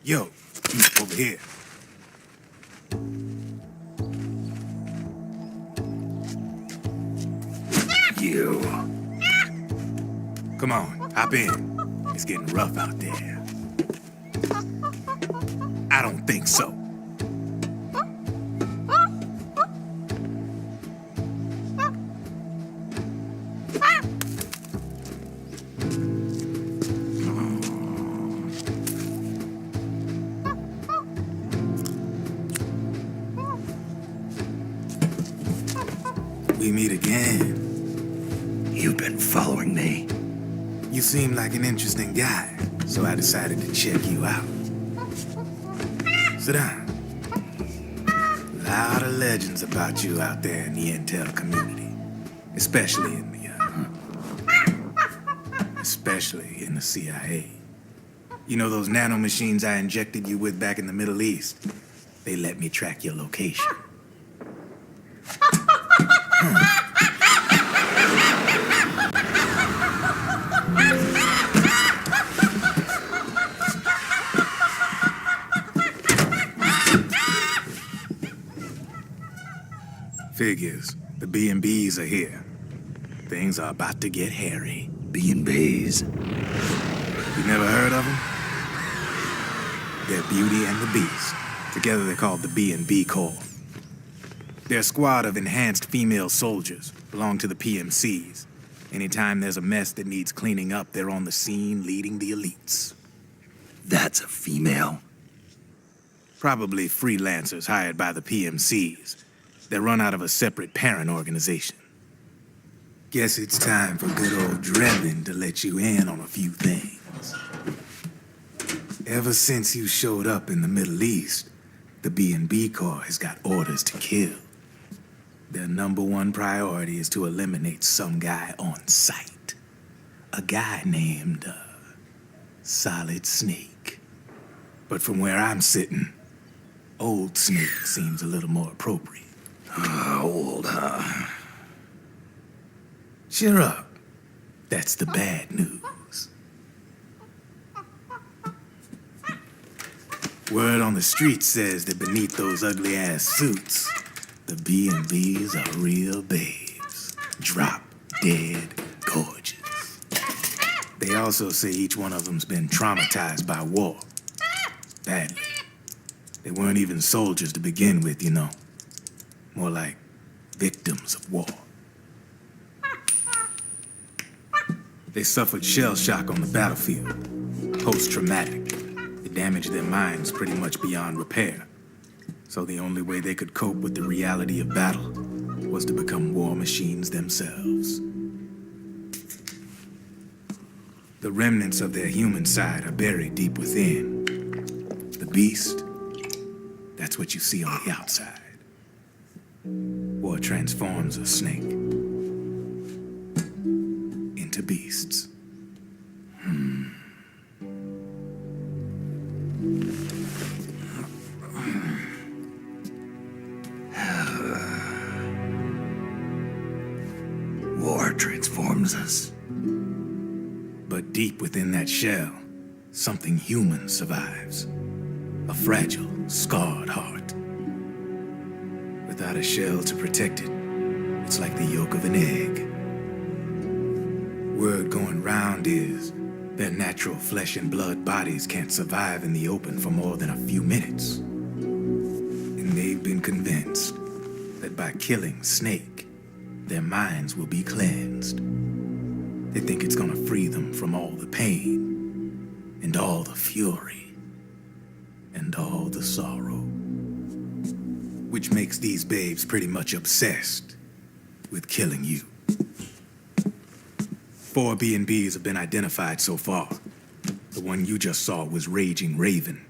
Yo, over here. You. Come on, hop in. It's getting rough out there. I don't think so. We meet again. You've been following me. You seem like an interesting guy, so I decided to check you out. Sit down. A lot of legends about you out there in the intel community, especially in the CIA. You know those nanomachines I injected you with back in the Middle East? They let me track your location. Figures. The B&Bs are here. Things are about to get hairy. B&Bs. You never heard of them? They're Beauty and the Beast. Together they're called the B&B Corps. They're a squad of enhanced female soldiers, belong to the PMCs. Anytime there's a mess that needs cleaning up, they're on the scene leading the elites. That's a female. Probably freelancers hired by the PMCs. They run out of a separate parent organization. Guess it's time for good old Drebin to let you in on a few things. Ever since you showed up in the Middle East, the B&B Corps has got orders to kill. Their #1 priority is to eliminate some guy on sight. A guy named, Solid Snake. But from where I'm sitting, Old Snake seems a little more appropriate. Old, huh? Cheer up. That's the bad news. Word on the street says that beneath those ugly-ass suits, the B&Bs are real babes. Drop dead gorgeous. They also say each one of them's been traumatized by war. Badly. They weren't even soldiers to begin with, you know. More like victims of war. They suffered shell shock on the battlefield. Post-traumatic. It damaged their minds pretty much beyond repair. So the only way they could cope with the reality of battle was to become war machines themselves. The remnants of their human side are buried deep within. The beast, that's what you see on the outside. War transforms a snake into beasts. War transforms us. But deep within that shell, something human survives. A fragile, scarred heart. Without a shell to protect it, it's like the yolk of an egg. Word going round is their natural flesh and blood bodies can't survive in the open for more than a few minutes. And they've been convinced that by killing Snake, their minds will be cleansed. They think it's gonna free them from all the pain, and all the fury, and all the sorrow. Which makes these babes pretty much obsessed with killing you. 4 B&Bs have been identified so far. The one you just saw was Raging Raven.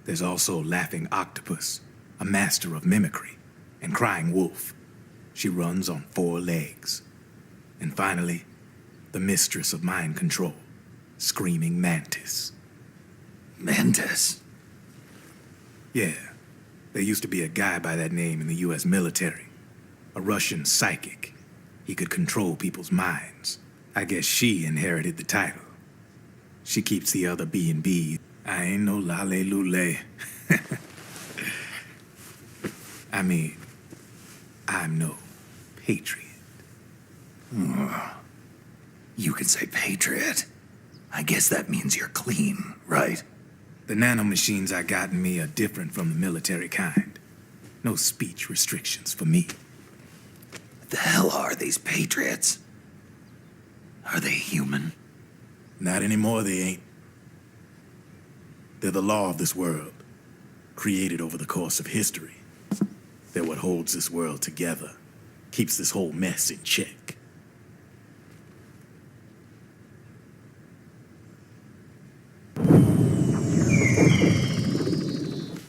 There's also Laughing Octopus, a master of mimicry, and Crying Wolf. She runs on 4 legs. And finally, the mistress of mind control, Screaming Mantis. Mantis? Yeah, there used to be a guy by that name in the US military. A Russian psychic. He could control people's minds. I guess she inherited the title. She keeps the other B&B I ain't no lale. I mean, I'm no patriot. You can say patriot. I guess that means you're clean, right? The nanomachines I got in me are different from the military kind. No speech restrictions for me. What the hell are these patriots? Are they human? Not anymore, they ain't. They're the law of this world, created over the course of history. They're what holds this world together, keeps this whole mess in check.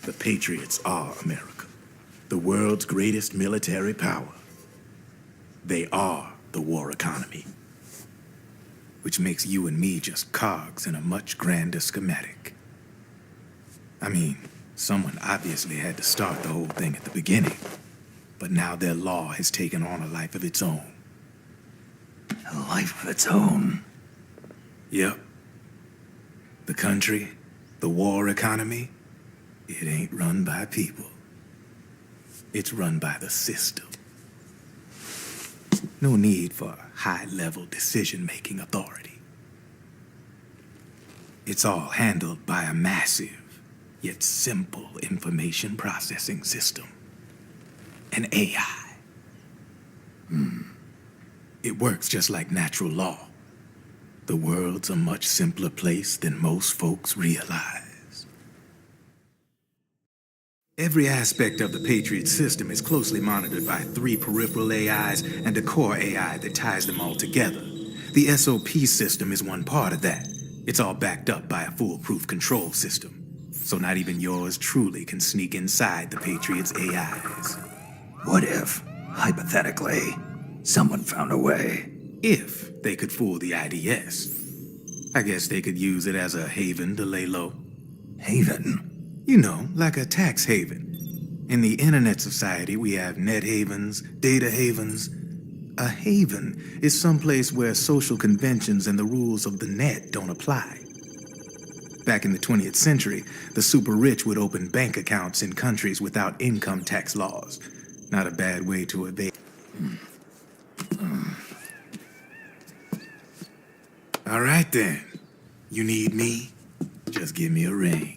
The Patriots are America, the world's greatest military power. They are the war economy, which makes you and me just cogs in a much grander schematic. I mean, someone obviously had to start the whole thing at the beginning, but now their law has taken on a life of its own. A life of its own. Yep. The country, the war economy, it ain't run by people. It's run by the system. No need for high-level decision-making authority. It's all handled by a massive, yet simple information processing system. An AI. It works just like natural law. The world's a much simpler place than most folks realize. Every aspect of the Patriot system is closely monitored by 3 peripheral AIs and a core AI that ties them all together. The SOP system is one part of that. It's all backed up by a foolproof control system. So not even yours truly can sneak inside the Patriots' AIs. What if, hypothetically, someone found a way? If they could fool the IDS. I guess they could use it as a haven to lay low. Haven? You know, like a tax haven. In the internet society, we have net havens, data havens. A haven is someplace where social conventions and the rules of the net don't apply. Back in the 20th century, the super rich would open bank accounts in countries without income tax laws. Not a bad way to evade. All right then. You need me? Just give me a ring.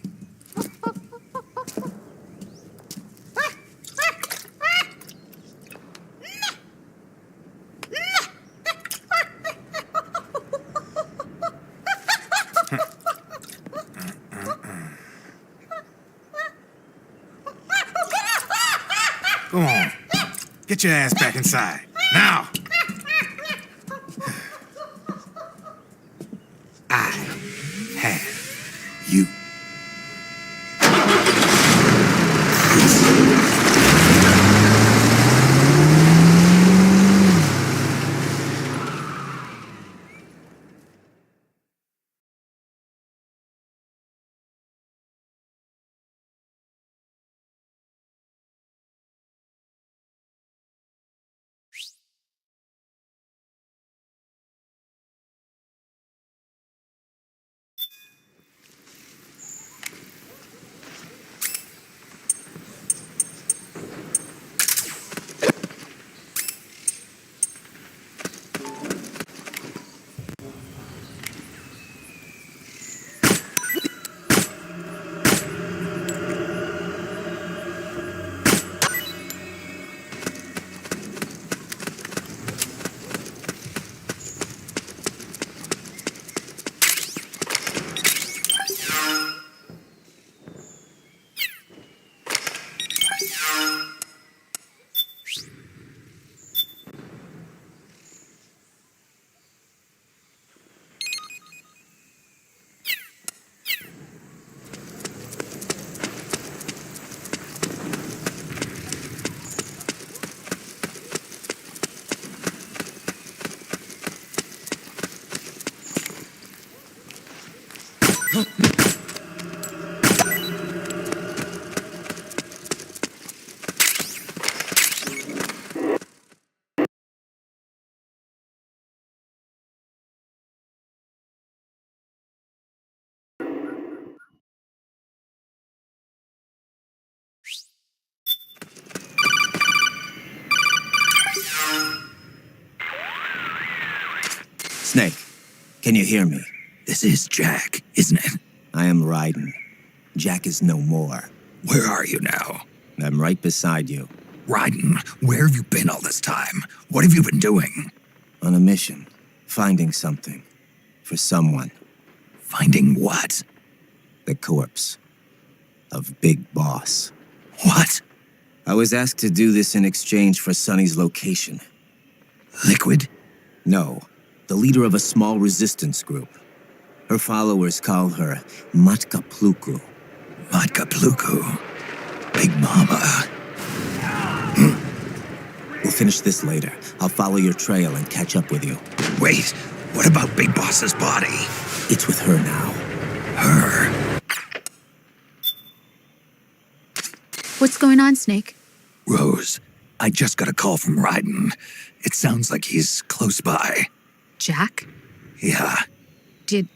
Go on. Get your ass back inside. Now! I have you. Snake, can you hear me? This is Jack, isn't it? I am Raiden. Jack is no more. Where are you now? I'm right beside you. Raiden, where have you been all this time? What have you been doing? On a mission. Finding something. For someone. Finding what? The corpse. Of Big Boss. What? I was asked to do this in exchange for Sonny's location. Liquid? No. The leader of a small resistance group. Her followers call her Matka Pluku. Matka Pluku. Big Mama. We'll finish this later. I'll follow your trail and catch up with you. Wait, what about Big Boss's body? It's with her now. Her? What's going on, Snake? Rose, I just got a call from Raiden. It sounds like he's close by. Jack? Yeah. Did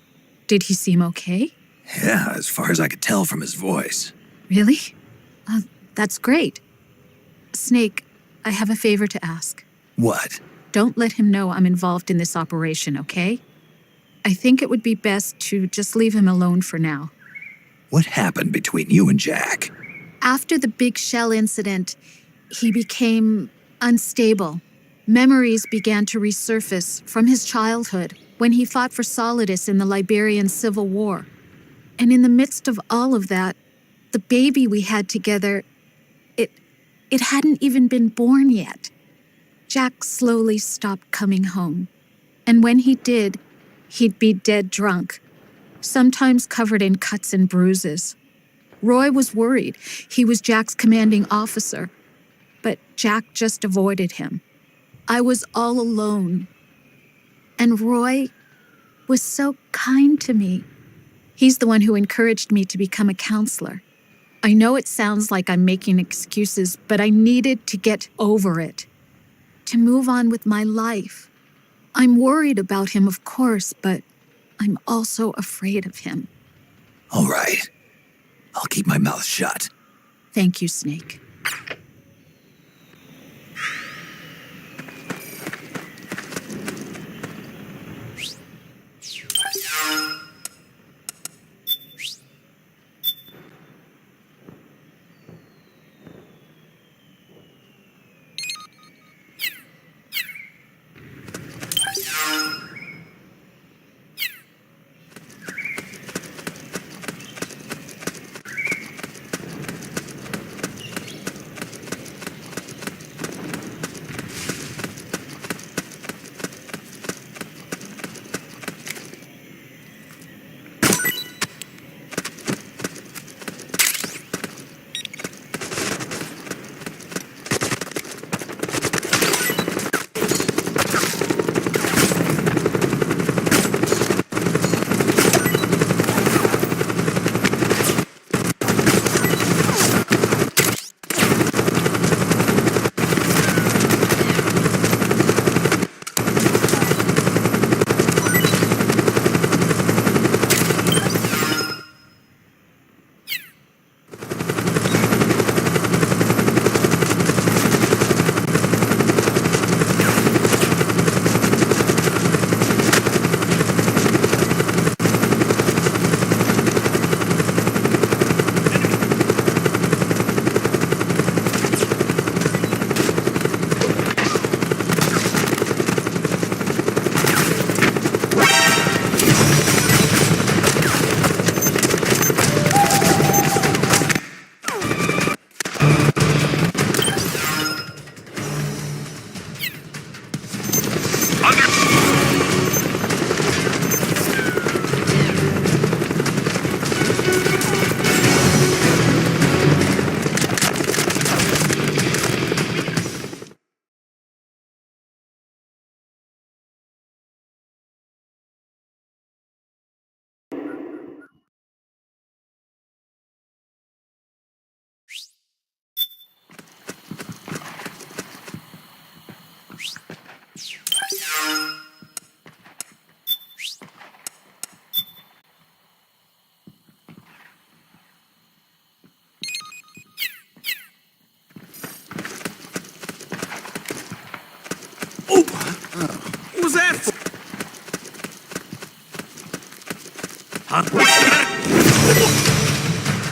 he seem okay? Yeah, as far as I could tell from his voice. Really? That's great. Snake, I have a favor to ask. What? Don't let him know I'm involved in this operation, okay? I think it would be best to just leave him alone for now. What happened between you and Jack? After the big shell incident, he became unstable. Memories began to resurface from his childhood when he fought for Solidus in the Liberian Civil War. And in the midst of all of that, the baby we had together, it hadn't even been born yet. Jack slowly stopped coming home. And when he did, he'd be dead drunk, sometimes covered in cuts and bruises. Roy was worried. He was Jack's commanding officer. But Jack just avoided him. I was all alone. And Roy was so kind to me. He's the one who encouraged me to become a counselor. I know it sounds like I'm making excuses, but I needed to get over it. To move on with my life. I'm worried about him, of course, but I'm also afraid of him. All right. I'll keep my mouth shut. Thank you, Snake.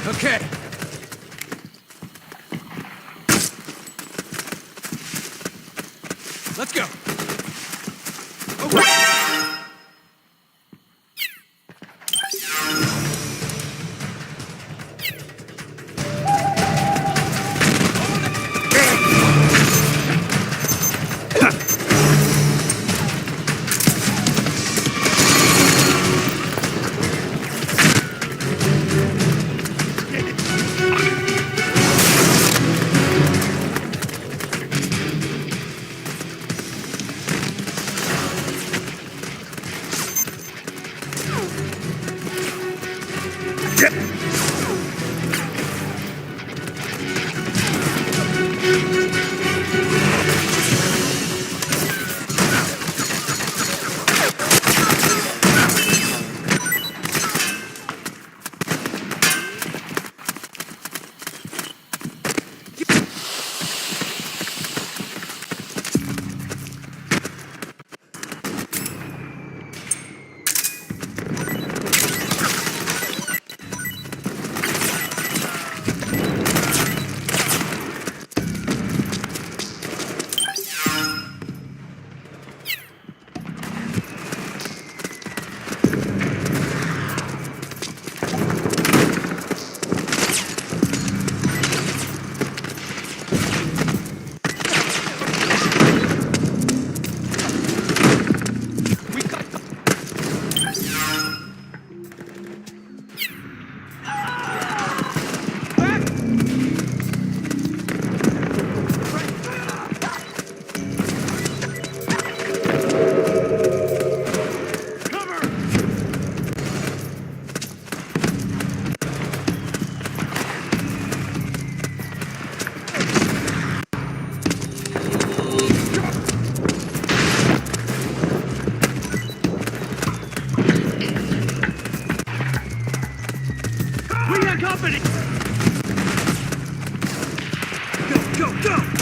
Okay. Let's go. We got company! Go, go, go!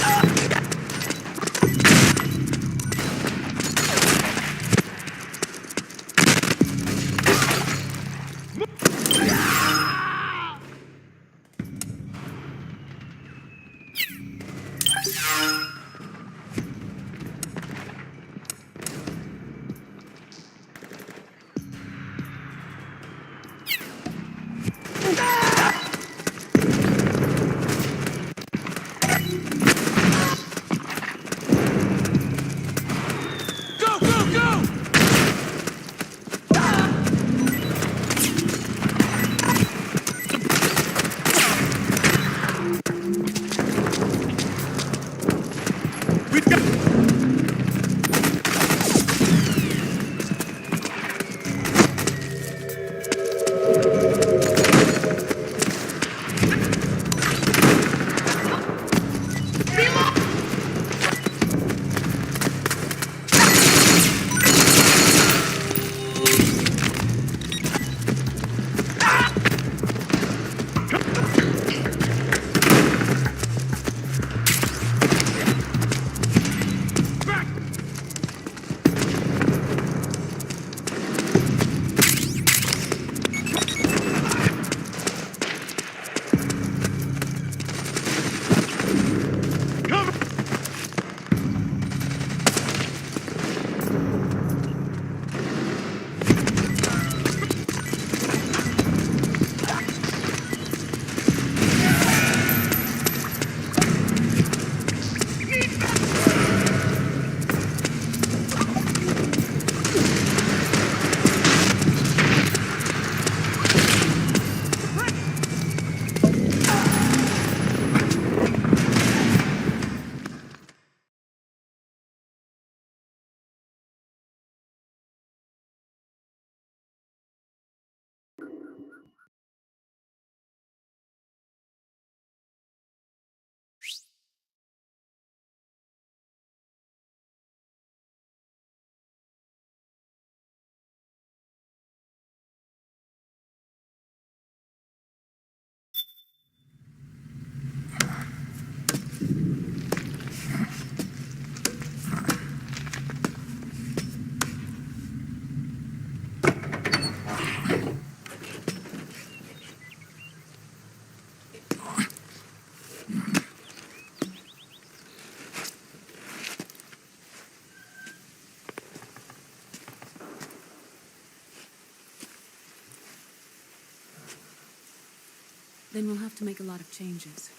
Then we'll have to make a lot of changes.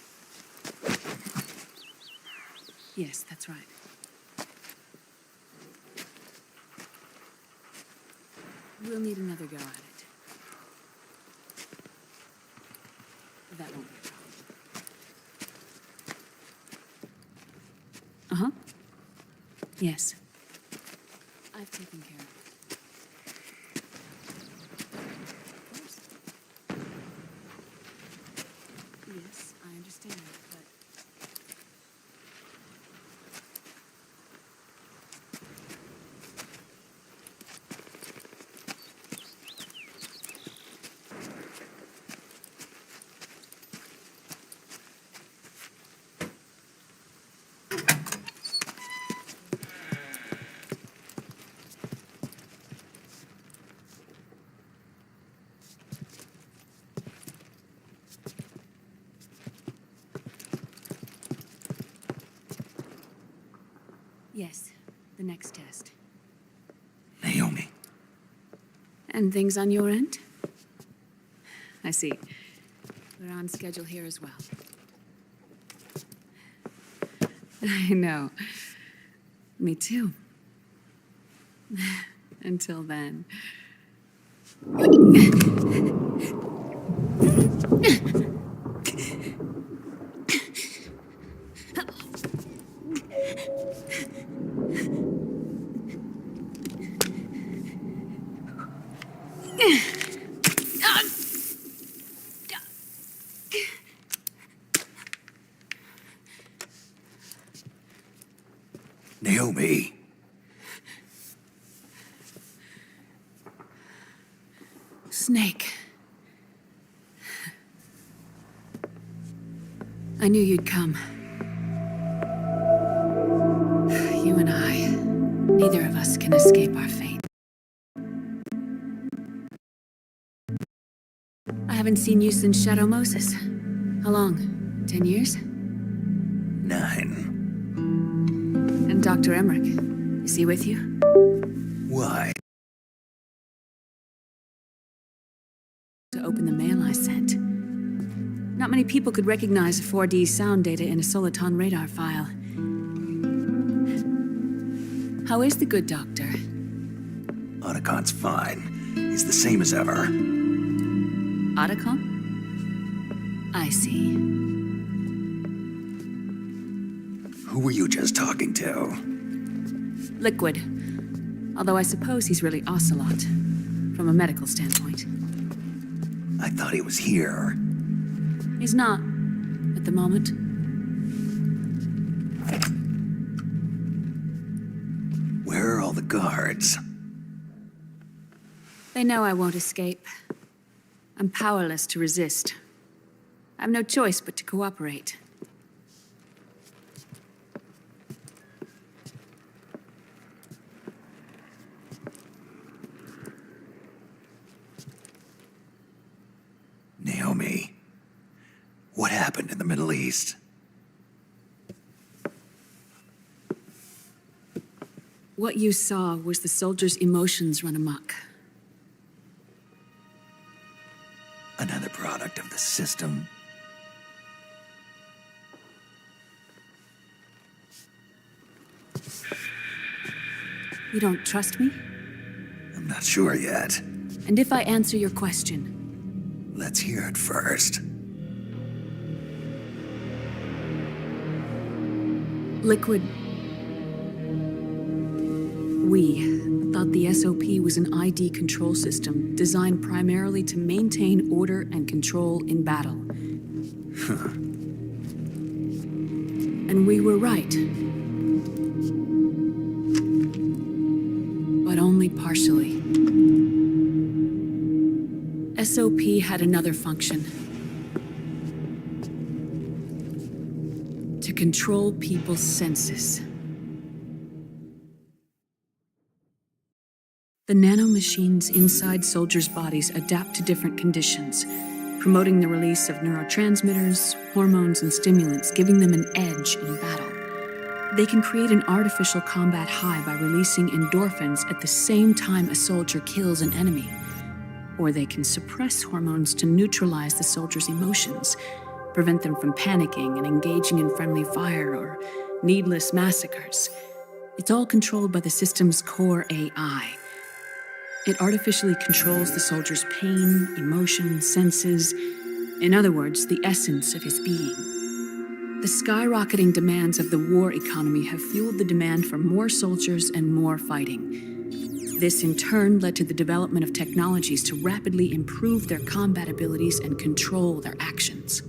Yes, that's right. We'll need another go at it. That won't be a problem. Uh-huh. Yes. I've taken care of it. Of course. Yes, I understand, but... Yes, the next test. Naomi. And things on your end? I see. We're on schedule here as well. I know. Me too. Until then. Naomi. Snake. I knew you'd come. You and I, neither of us can escape our fate. I haven't seen you since Shadow Moses. How long? 10 years? 9. And Dr. Emmerich, is he with you? Why? To open the mail I sent. Not many people could recognize 4D sound data in a Soliton radar file. How is the good doctor? Otacon's fine. He's the same as ever. Otacon? I see. Who were you just talking to? Liquid. Although I suppose he's really Ocelot, from a medical standpoint. I thought he was here. He's not, at the moment. Where are all the guards? They know I won't escape. I'm powerless to resist. I have no choice but to cooperate. Naomi. What happened in the Middle East? What you saw was the soldiers' emotions run amok. Another product of the system. You don't trust me? I'm not sure yet. And if I answer your question, Let's hear it first. Liquid... We thought the SOP was an ID control system designed primarily to maintain order and control in battle. And we were right. But only partially. SOP had another function. To control people's senses. The nanomachines inside soldiers' bodies adapt to different conditions, promoting the release of neurotransmitters, hormones, and stimulants, giving them an edge in battle. They can create an artificial combat high by releasing endorphins at the same time a soldier kills an enemy. Or they can suppress hormones to neutralize the soldiers' emotions, prevent them from panicking and engaging in friendly fire or needless massacres. It's all controlled by the system's core AI. It artificially controls the soldier's pain, emotion, senses. In other words, the essence of his being. The skyrocketing demands of the war economy have fueled the demand for more soldiers and more fighting. This in turn led to the development of technologies to rapidly improve their combat abilities and control their actions.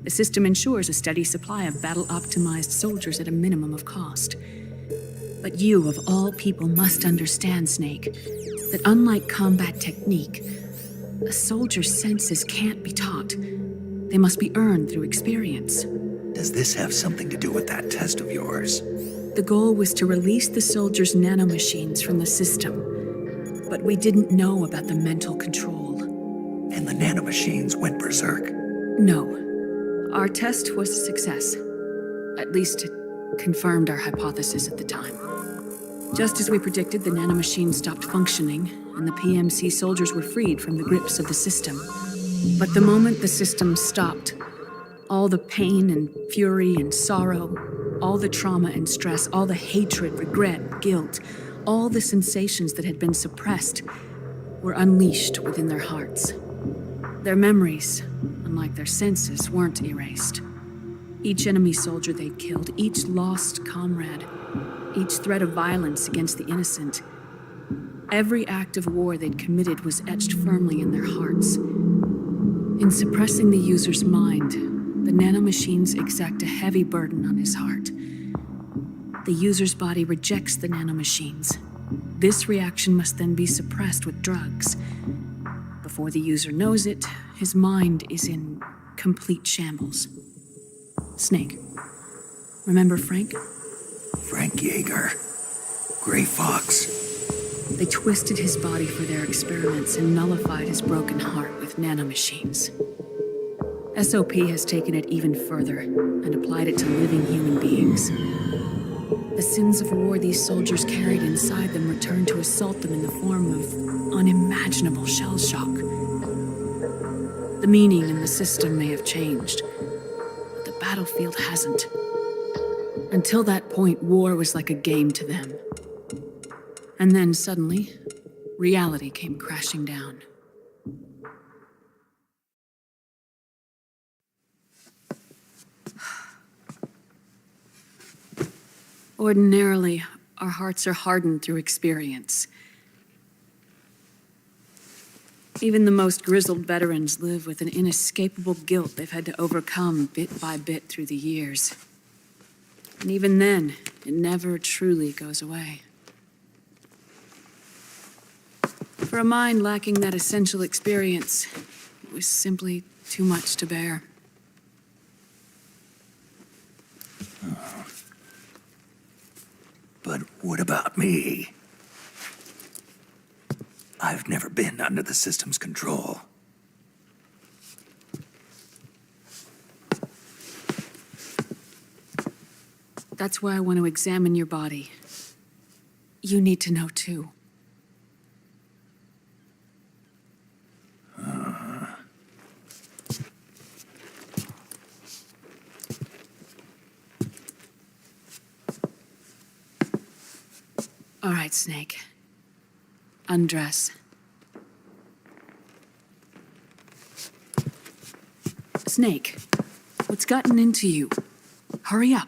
The system ensures a steady supply of battle-optimized soldiers at a minimum of cost. But you, of all people, must understand, Snake, that unlike combat technique, a soldier's senses can't be taught. They must be earned through experience. Does this have something to do with that test of yours? The goal was to release the soldiers' nanomachines from the system, but we didn't know about the mental control. And the nanomachines went berserk? No. Our test was a success. At least it confirmed our hypothesis at the time. Just as we predicted, the nanomachines stopped functioning, and the PMC soldiers were freed from the grips of the system. But the moment the system stopped, all the pain and fury and sorrow, all the trauma and stress, all the hatred, regret, guilt, all the sensations that had been suppressed were unleashed within their hearts. Their memories, unlike their senses, weren't erased. Each enemy soldier they'd killed, each lost comrade, each threat of violence against the innocent, every act of war they'd committed was etched firmly in their hearts. In suppressing the user's mind, the nanomachines exact a heavy burden on his heart. The user's body rejects the nanomachines. This reaction must then be suppressed with drugs. Before the user knows it, his mind is in complete shambles. Snake, remember Frank? Frank Yeager. Gray Fox. They twisted his body for their experiments and nullified his broken heart with nanomachines. SOP has taken it even further and applied it to living human beings. The sins of war these soldiers carried inside them returned to assault them in the form of unimaginable shell shock. The meaning in the system may have changed, but the battlefield hasn't. Until that point, war was like a game to them. And then suddenly, reality came crashing down. Ordinarily, our hearts are hardened through experience. Even the most grizzled veterans live with an inescapable guilt they've had to overcome bit by bit through the years. And even then, it never truly goes away. For a mind lacking that essential experience, it was simply too much to bear. But what about me? I've never been under the system's control. That's why I want to examine your body. You need to know too. All right, Snake. Undress. Snake, what's gotten into you? Hurry up.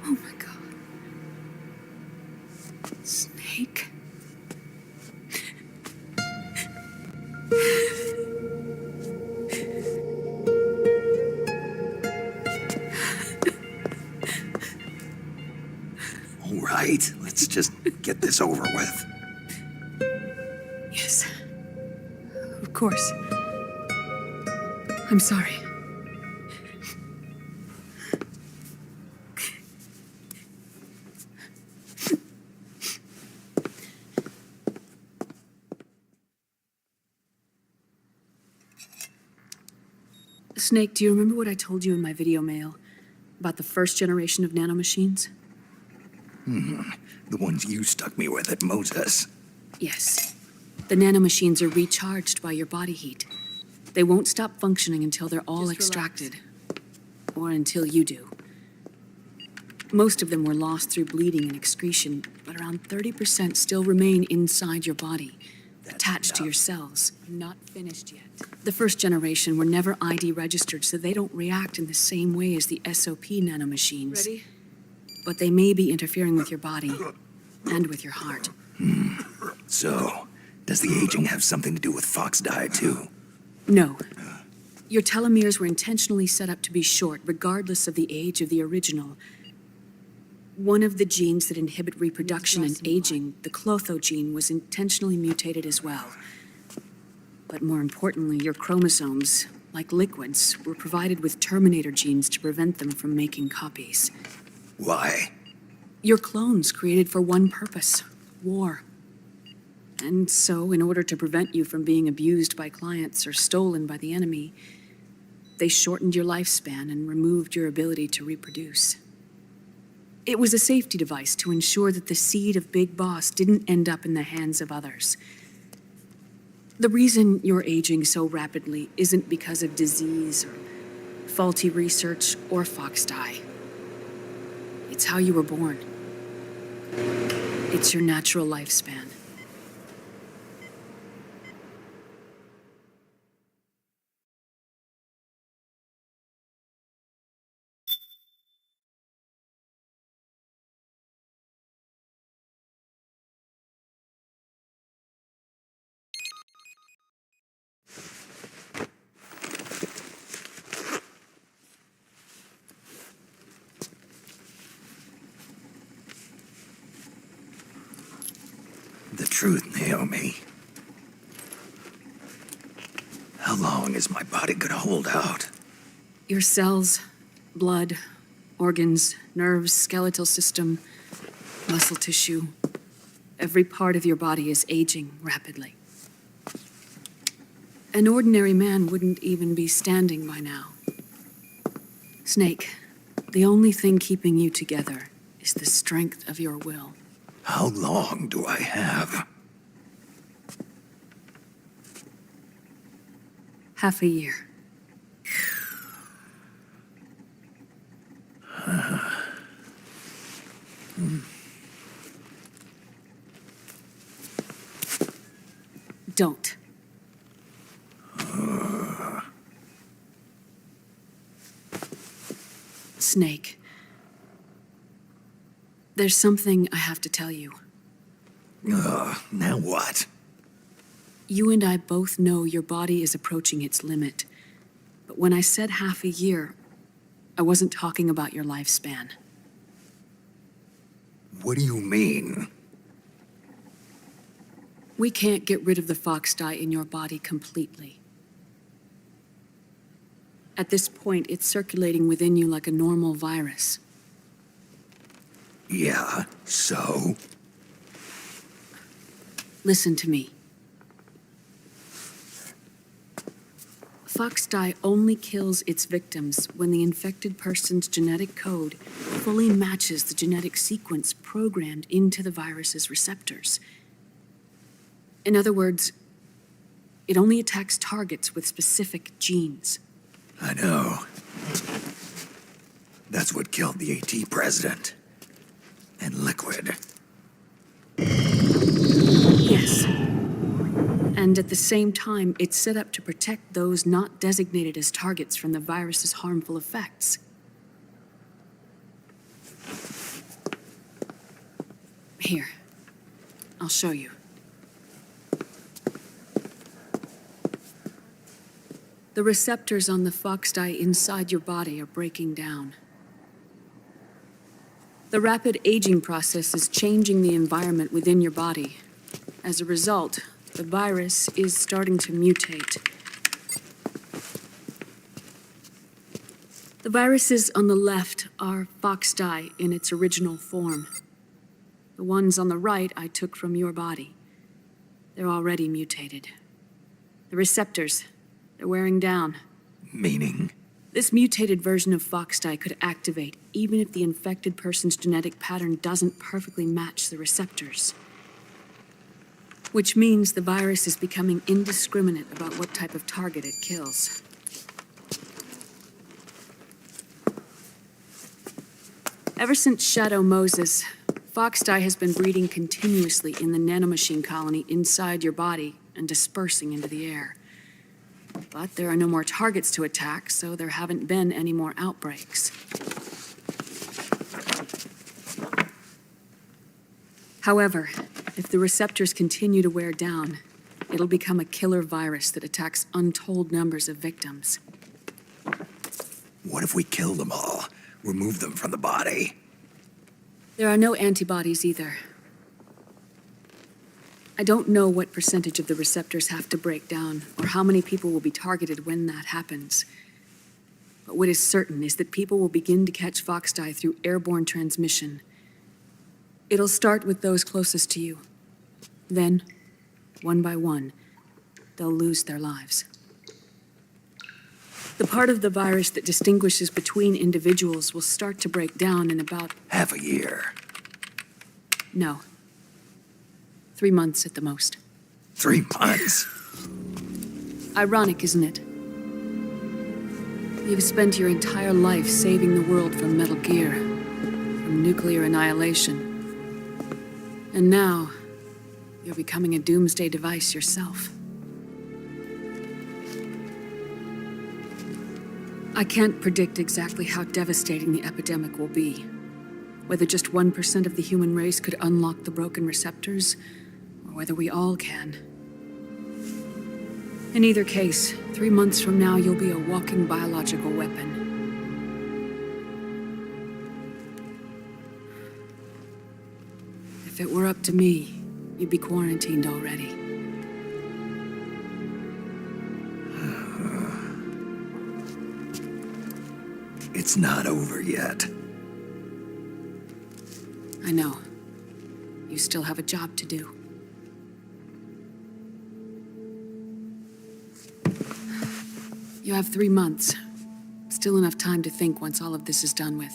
Oh my God. Snake. All right, let's just get this over with. Yes. Of course. I'm sorry. Snake, do you remember what I told you in my video mail about the first generation of nanomachines? The ones you stuck me with at Moses. Yes. The nanomachines are recharged by your body heat. They won't stop functioning until they're all extracted. Or until you do. Most of them were lost through bleeding and excretion, but around 30% still remain inside your body, attached to your cells, not finished yet. The first generation were never ID registered, so they don't react in the same way as the SOP nanomachines. Ready? But they may be interfering with your body and with your heart. So, does the aging have something to do with Fox dye, too? No. Your telomeres were intentionally set up to be short, regardless of the age of the original. One of the genes that inhibit reproduction and aging, the Clotho gene, was intentionally mutated as well. But more importantly, your chromosomes, like liquids, were provided with terminator genes to prevent them from making copies. Why? Your clones created for one purpose: war. And so, in order to prevent you from being abused by clients or stolen by the enemy, they shortened your lifespan and removed your ability to reproduce. It was a safety device to ensure that the seed of Big Boss didn't end up in the hands of others. The reason you're aging so rapidly isn't because of disease or faulty research or Fox dye. It's how you were born. It's your natural lifespan. The truth, Naomi. How long is my body gonna hold out? Your cells, blood, organs, nerves, skeletal system, muscle tissue. Every part of your body is aging rapidly. An ordinary man wouldn't even be standing by now. Snake, the only thing keeping you together is the strength of your will. How long do I have? Half a year. Don't. Snake. There's something I have to tell you. Now what? You and I both know your body is approaching its limit. But when I said half a year, I wasn't talking about your lifespan. What do you mean? We can't get rid of the Fox dye in your body completely. At this point, it's circulating within you like a normal virus. Yeah, so? Listen to me. Fox dye only kills its victims when the infected person's genetic code fully matches the genetic sequence programmed into the virus's receptors. In other words, it only attacks targets with specific genes. I know. That's what killed the AT president. And Liquid. Yes. And at the same time, it's set up to protect those not designated as targets from the virus's harmful effects. Here, I'll show you. The receptors on the Fox dye inside your body are breaking down. The rapid aging process is changing the environment within your body. As a result, the virus is starting to mutate. The viruses on the left are Fox dye in its original form. The ones on the right I took from your body. They're already mutated. The receptors, they're wearing down. Meaning? This mutated version of Foxdie could activate even if the infected person's genetic pattern doesn't perfectly match the receptors. Which means the virus is becoming indiscriminate about what type of target it kills. Ever since Shadow Moses, Foxdie has been breeding continuously in the nanomachine colony inside your body and dispersing into the air. But there are no more targets to attack, so there haven't been any more outbreaks. However, if the receptors continue to wear down, it'll become a killer virus that attacks untold numbers of victims. What if we kill them all? Remove them from the body? There are no antibodies either. I don't know what percentage of the receptors have to break down, or how many people will be targeted when that happens. But what is certain is that people will begin to catch Foxdie through airborne transmission. It'll start with those closest to you. Then, one by one, they'll lose their lives. The part of the virus that distinguishes between individuals will start to break down in about... Half a year. No. 3 months at the most. 3 months? Ironic, isn't it? You've spent your entire life saving the world from Metal Gear, from nuclear annihilation. And now, you're becoming a doomsday device yourself. I can't predict exactly how devastating the epidemic will be. Whether just 1% of the human race could unlock the broken receptors, or whether we all can. In either case, 3 months from now, you'll be a walking biological weapon. If it were up to me, you'd be quarantined already. It's not over yet. I know. You still have a job to do. You have 3 months. Still enough time to think once all of this is done with.